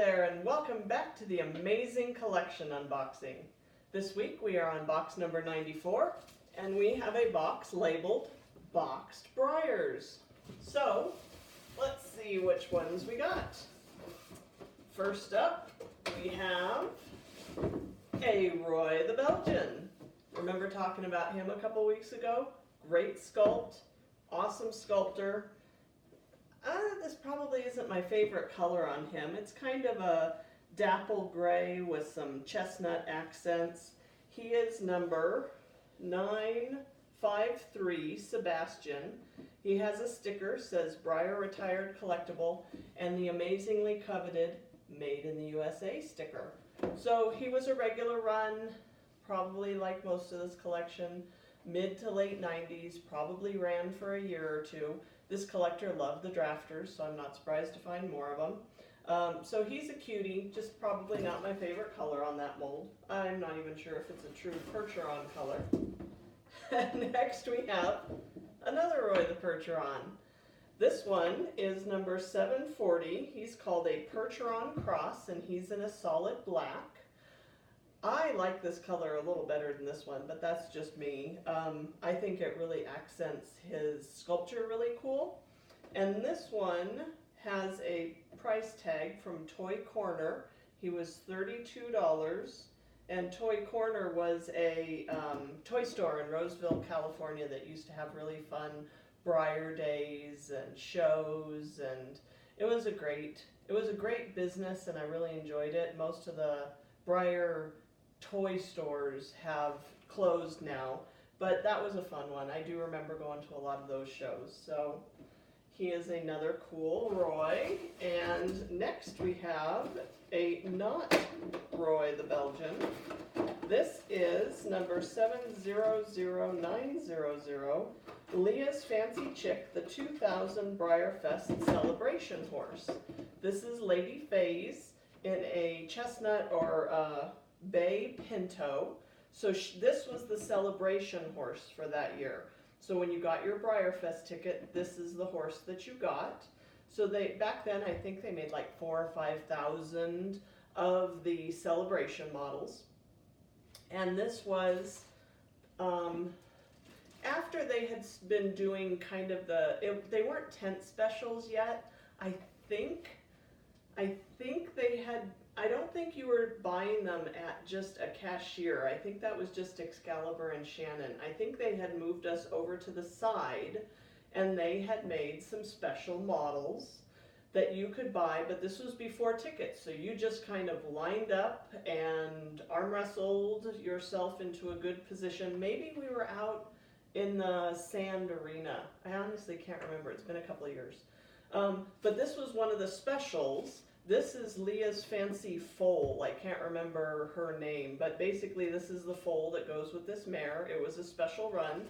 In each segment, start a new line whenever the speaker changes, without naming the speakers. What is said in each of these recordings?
there, and welcome back to the Amazing Collection unboxing. This week we are on box number 94, and we have a box labeled Boxed Breyers. So, let's see which ones we got. First up, we have a Roy the Belgian. Remember talking about him a couple weeks ago? Great sculpt, awesome sculptor. This probably isn't my favorite color on him. It's kind of a dapple gray with some chestnut accents. He is number 953 Sebastian. He has a sticker, says Breyer Retired Collectible, and the amazingly coveted Made in the USA sticker. So he was a regular run, probably like most of this collection, mid to late 90s, probably ran for a year or two. This collector loved the drafters, so I'm not surprised to find more of them. So he's a cutie, just probably not my favorite color on that mold. I'm not even sure if it's a true Percheron color. Next we have another Roy the Percheron. This one is number 740. He's called a Percheron Cross, and he's in a solid black. I like this color a little better than this one, but that's just me. I think it really accents his sculpture really cool. And this one has a price tag from Toy Corner. He was $32, and Toy Corner was a toy store in Roseville, California that used to have really fun Breyer days and shows, and it was a great business, and I really enjoyed it. Most of the Breyer toy stores have closed now, but that was a fun one. I do remember going to a lot of those shows. So he is another cool Roy. And next we have a not Roy the Belgian. This is number 700900, Leah's Fancy Chick, the 2000 Breyer Fest Celebration Horse. This is Lady Faye's in a chestnut or bay pinto. So this was the celebration horse for that year. So when you got your Breyer Fest ticket, this is the horse that you got. So back then I think they made like 4,000 or 5,000 of the celebration models. And this was after they had been doing kind of they weren't tent specials yet. I think they had, I don't think you were buying them at just a cashier. I think that was just Excalibur and Shannon. I think they had moved us over to the side, and they had made some special models that you could buy, but this was before tickets, so you just kind of lined up and arm wrestled yourself into a good position. Maybe we were out in the sand arena. I honestly can't remember. It's been a couple of years. But this was one of the specials. This is Leah's Fancy Foal. I can't remember her name, but basically this is the foal that goes with this mare. It was a special run.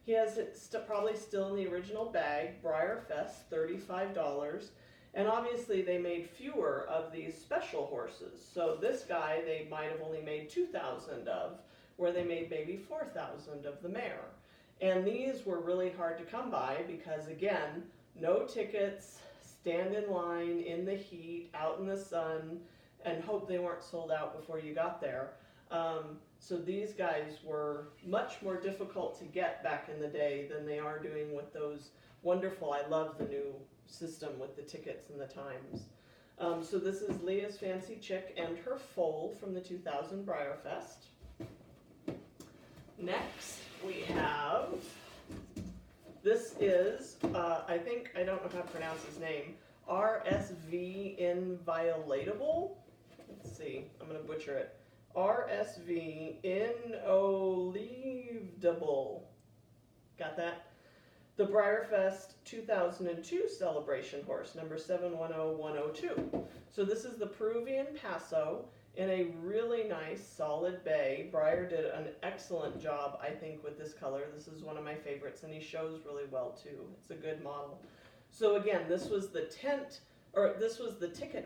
He has it probably still in the original bag. Breyer Fest, $35. And obviously they made fewer of these special horses. So this guy they might have only made 2,000 of, where they made maybe 4,000 of the mare. And these were really hard to come by because, again, no tickets, stand in line in the heat, out in the sun, and hope they weren't sold out before you got there. So these guys were much more difficult to get back in the day than they are doing with those wonderful, I love the new system with the tickets and the times. So this is Leah's Fancy Chick and her foal from the 2000 Breyer Fest. Next we have, this is, I don't know how to pronounce his name, RSV Inviolatable. Let's see, I'm going to butcher it. RSV Inolivedable. Got that? The Breyer Fest 2002 celebration horse, number 710102. So this is the Peruvian Paso in a really nice solid bay. Breyer did an excellent job, I think, with this color. This is one of my favorites, and he shows really well too. It's a good model. So again, this was the ticket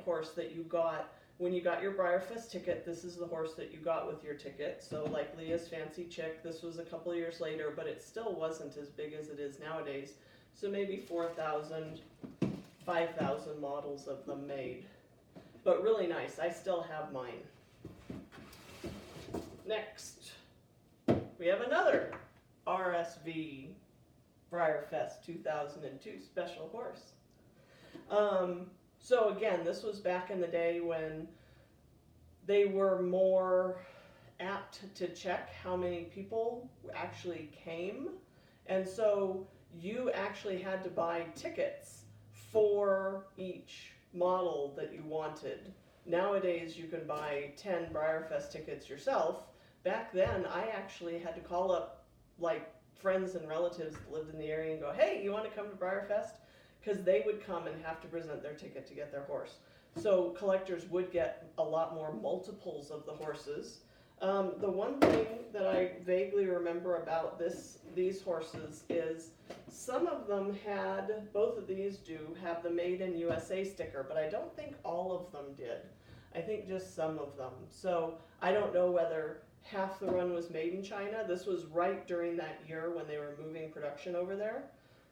horse that you got when you got your Breyer Fest ticket. This is the horse that you got with your ticket. So like Leah's Fancy Chick, this was a couple of years later, but it still wasn't as big as it is nowadays. So maybe 4,000, 5,000 models of them made. but really nice. I still have mine. Next, we have another RSV Breyerfest 2002 special horse. So again, this was back in the day when they were more apt to check how many people actually came. And so you actually had to buy tickets for each model that you wanted. Nowadays you can buy 10 Breyerfest tickets yourself. Back then I actually had to call up like friends and relatives that lived in the area and go, hey, you want to come to Breyerfest? Because they would come and have to present their ticket to get their horse. So collectors would get a lot more multiples of the horses. The one thing that I vaguely remember about these horses is some of them had, both of these do, have the Made in USA sticker, but I don't think all of them did. I think just some of them. So I don't know whether half the run was made in China. This was right during that year when they were moving production over there.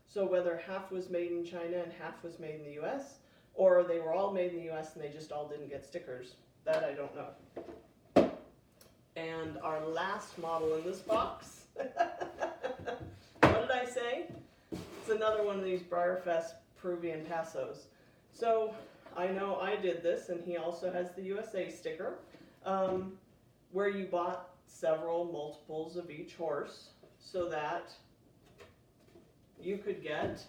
So whether half was made in China and half was made in the US, or they were all made in the US and they just all didn't get stickers, that I don't know. And our last model in this box, what did I say? It's another one of these Breyerfest Peruvian Passos. So I know I did this, and he also has the USA sticker, where you bought several multiples of each horse so that you could get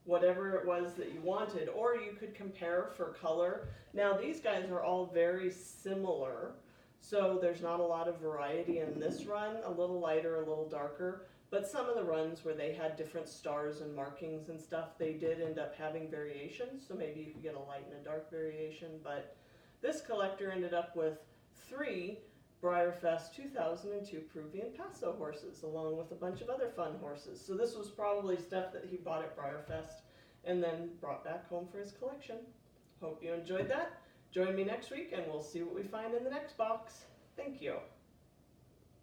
whatever it was that you wanted, or you could compare for color. Now these guys are all very similar, so there's not a lot of variety in this run, a little lighter, a little darker, but some of the runs where they had different stars and markings and stuff, they did end up having variations, so maybe you could get a light and a dark variation, but this collector ended up with 3 Breyerfest 2002 Peruvian Paso horses, along with a bunch of other fun horses. So this was probably stuff that he bought at Breyerfest and then brought back home for his collection. Hope you enjoyed that. Join me next week and we'll see what we find in the next box. Thank you.